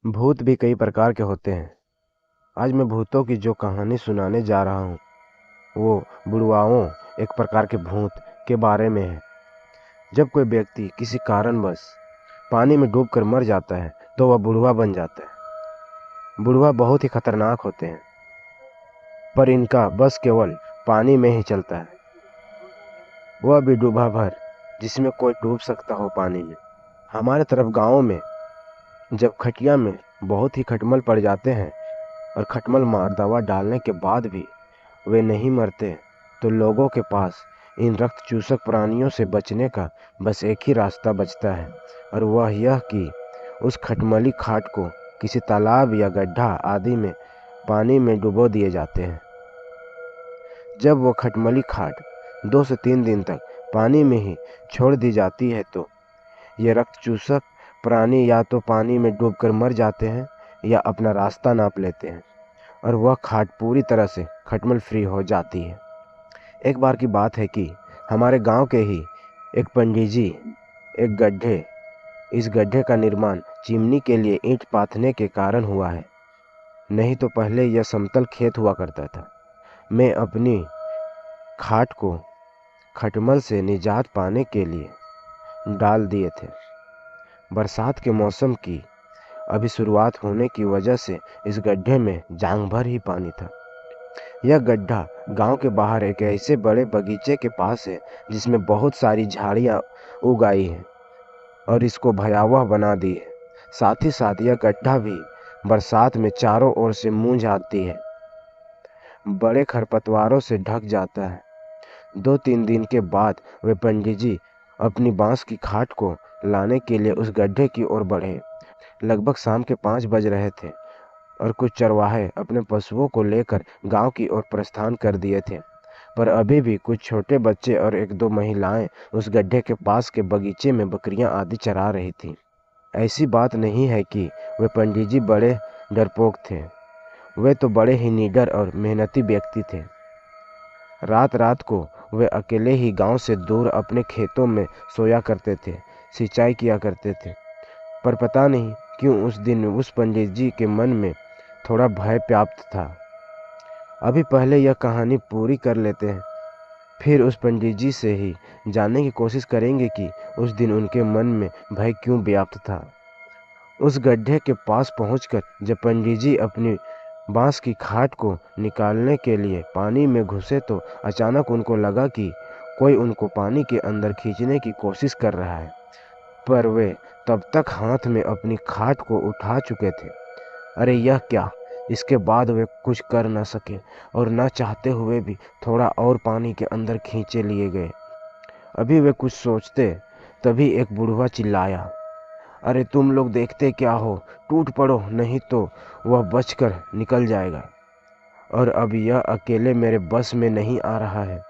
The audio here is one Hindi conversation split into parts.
भूत भी कई प्रकार के होते हैं। आज मैं भूतों की जो कहानी सुनाने जा रहा हूँ वो बुढ़वाओं एक प्रकार के भूत के बारे में है। जब कोई व्यक्ति किसी कारणवश पानी में डूबकर मर जाता है तो वह बुढ़वा बन जाता है। बुढ़वा बहुत ही खतरनाक होते हैं, पर इनका बस केवल पानी में ही चलता है, वह भी डूबा भर, जिसमें कोई डूब सकता हो पानी में। हमारे तरफ गाँव में जब खटिया में बहुत ही खटमल पड़ जाते हैं और खटमल मार दवा डालने के बाद भी वे नहीं मरते, तो लोगों के पास इन रक्त चूसक प्राणियों से बचने का बस एक ही रास्ता बचता है, और वह यह कि उस खटमली खाट को किसी तालाब या गड्ढा आदि में पानी में डुबो दिए जाते हैं। जब वो खटमली खाट 2 से 3 दिन तक पानी में ही छोड़ दी जाती है तो ये रक्त चूसक प्राणी या तो पानी में डूबकर मर जाते हैं या अपना रास्ता नाप लेते हैं, और वह खाट पूरी तरह से खटमल फ्री हो जाती है। एक बार की बात है कि हमारे गांव के ही एक पंडित जी एक गड्ढे इस गड्ढे का निर्माण चिमनी के लिए ईंट पाथने के कारण हुआ है। नहीं तो पहले यह समतल खेत हुआ करता था। मैं अपनी खाट को खटमल से निजात पाने के लिए डाल दिए थे। बरसात के मौसम की अभी शुरुआत होने की वजह से इस गड्ढे में जांग भर ही पानी था। यह गड्ढा गांव के बाहर एक ऐसे बड़े बगीचे के पास है जिसमें बहुत सारी झाड़ियां उग आई हैं और इसको भयावह बना दी है। साथ ही साथ यह गड्ढा भी बरसात में चारों ओर से मुंह जाती है, बड़े खरपतवारों से ढक जाता है। 2-3 दिन के बाद वे पंडित जी अपनी बांस की खाट को लाने के लिए उस गड्ढे की ओर बढ़े। लगभग शाम के 5 बज रहे थे और कुछ चरवाहे अपने पशुओं को लेकर गांव की ओर प्रस्थान कर दिए थे, पर अभी भी कुछ छोटे बच्चे और 1-2 महिलाएं उस गड्ढे के पास के बगीचे में बकरियां आदि चरा रही थीं। ऐसी बात नहीं है कि वे पंडित जी बड़े डरपोक थे, वे तो बड़े ही निडर और मेहनती व्यक्ति थे। रात रात को वे अकेले ही गांव से दूर अपने खेतों में सोया करते थे, सिंचाई किया करते थे। पर पता नहीं क्यों उस दिन उस पंडित जी के मन में थोड़ा भय व्याप्त था। अभी पहले यह कहानी पूरी कर लेते हैं, फिर उस पंडित जी से ही जानने की कोशिश करेंगे कि उस दिन उनके मन में भय क्यों व्याप्त था। उस गड्ढे के पास पहुंचकर जब पंडित जी अपनी बांस की खाट को निकालने के लिए पानी में घुसे तो अचानक उनको लगा कि कोई उनको पानी के अंदर खींचने की कोशिश कर रहा है, पर वे तब तक हाथ में अपनी खाट को उठा चुके थे। अरे यह क्या! इसके बाद वे कुछ कर न सके और न चाहते हुए भी थोड़ा और पानी के अंदर खींचे लिए गए। अभी वे कुछ सोचते तभी एक बुढ़वा चिल्लाया, अरे तुम लोग देखते क्या हो, टूट पड़ो नहीं तो वह बचकर निकल जाएगा, और अब यह अकेले मेरे बस में नहीं आ रहा है।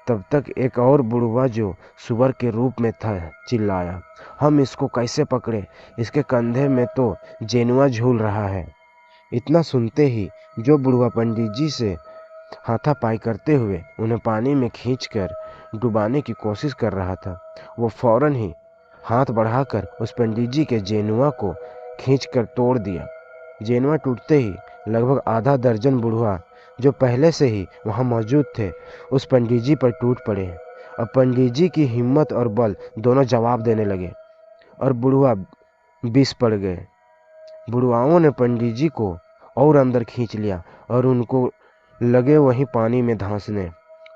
तब तक एक और बुढ़वा जो सुअर के रूप में था चिल्लाया, हम इसको कैसे पकड़े, इसके कंधे में तो जेनुआ झूल रहा है। इतना सुनते ही जो बुढ़वा पंडित जी से हाथापाई करते हुए उन्हें पानी में खींचकर डुबाने की कोशिश कर रहा था, वो फौरन ही हाथ बढ़ाकर उस पंडित जी के जेनुआ को खींचकर तोड़ दिया। जेनुआ टूटते ही लगभग आधा दर्जन बुढ़वा जो पहले से ही वहां मौजूद थे उस पंडित जी पर टूट पड़े। अब पंडित जी की हिम्मत और बल दोनों जवाब देने लगे और बुढ़वा बिस पड़ गए। बुढ़वाओं ने पंडित जी को और अंदर खींच लिया और उनको लगे वहीं पानी में धंसने।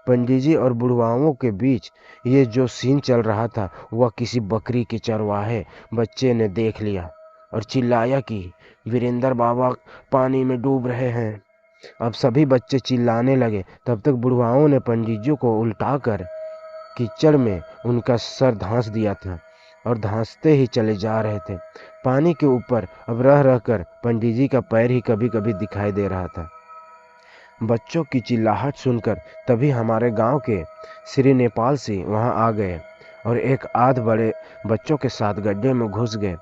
पंडित जी और बुढ़वाओं के बीच ये जो सीन चल रहा था वह किसी बकरी के चरवाहे बच्चे ने देख लिया और चिल्लाया कि वीरेंद्र बाबा पानी में डूब रहे हैं। अब सभी बच्चे चिल्लाने लगे। तब तक बुढ़वाओं ने पंडित जी को उल्टाकर कीचड़ में उनका सर धंस दिया था और धंसते ही चले जा रहे थे। पानी के ऊपर अब रह रहकर पंडित जी का पैर ही कभी कभी दिखाई दे रहा था। बच्चों की चिल्लाहट सुनकर तभी हमारे गांव के श्री नेपाल सिंह वहां आ गए और एक आध बड़े बच्चों के साथ गड्ढे में घुस गए।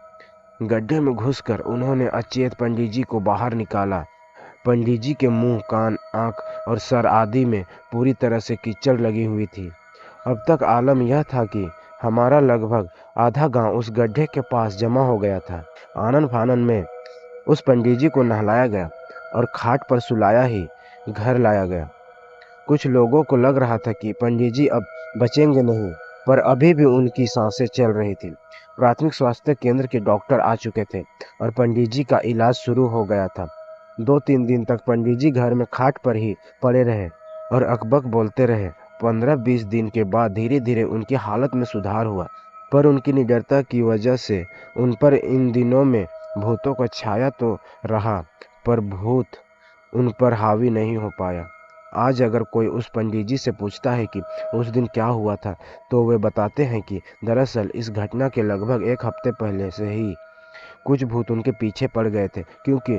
गड्ढे में घुसकर उन्होंने अचेत पंडित जी को बाहर निकाला। पंडित जी के मुंह, कान, आंख और सर आदि में पूरी तरह से कीचड़ लगी हुई थी। अब तक आलम यह था कि हमारा लगभग आधा गांव उस गड्ढे के पास जमा हो गया था। आनन फानन में उस पंडित जी को नहलाया गया और खाट पर सुलाया ही घर लाया गया। कुछ लोगों को लग रहा था कि पंडित जी अब बचेंगे नहीं, पर अभी भी उनकी सांसें चल रही थी। प्राथमिक स्वास्थ्य केंद्र के डॉक्टर आ चुके थे और पंडित जी का इलाज शुरू हो गया था। 2-3 दिन तक पंडित जी घर में खाट पर ही पड़े रहे और अकबक बोलते रहे। 15-20 दिन के बाद धीरे धीरे उनकी हालत में सुधार हुआ, पर उनकी निडरता की वजह से उन पर इन दिनों में भूतों का छाया तो रहा, पर भूत उन पर हावी नहीं हो पाया। आज अगर कोई उस पंडित जी से पूछता है कि उस दिन क्या हुआ था, तो वे बताते हैं कि दरअसल इस घटना के लगभग 1 हफ्ते पहले से ही कुछ भूत उनके पीछे पड़ गए थे, क्योंकि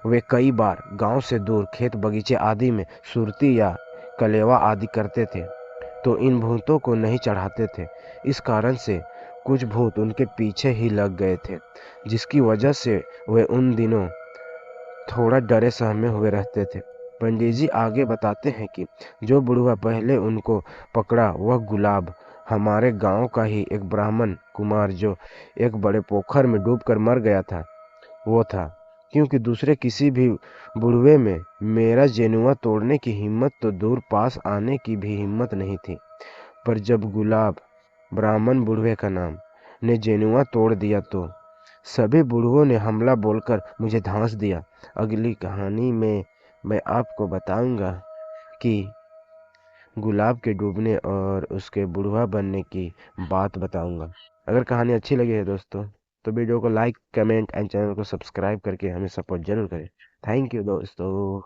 वे कई बार गांव से दूर खेत बगीचे आदि में सुरती या कलेवा आदि करते थे, तो इन भूतों को नहीं चढ़ाते थे। इस कारण से कुछ भूत उनके पीछे ही लग गए थे, जिसकी वजह से वे उन दिनों थोड़ा डरे सहमे हुए रहते थे। पंडित जी आगे बताते हैं कि जो बुढ़वा पहले उनको पकड़ा वह गुलाब हमारे गांव का ही एक ब्राह्मण कुमार जो एक बड़े पोखर में डूबकर मर गया था, वो था। क्योंकि दूसरे किसी भी बुढ़वे में मेरा जेनुआ तोड़ने की हिम्मत तो दूर, पास आने की भी हिम्मत नहीं थी। पर जब गुलाब ब्राह्मण बुढ़वे का नाम ने जेनुआ तोड़ दिया, तो सभी बुढ़वों ने हमला बोलकर मुझे धांस दिया। अगली कहानी में मैं आपको बताऊंगा कि गुलाब के डूबने और उसके बुढ़वा बनने की बात बताऊंगा। अगर कहानी अच्छी लगी है दोस्तों, तो वीडियो को लाइक, कमेंट एंड चैनल को सब्सक्राइब करके हमें सपोर्ट जरूर करें। थैंक यू दोस्तों।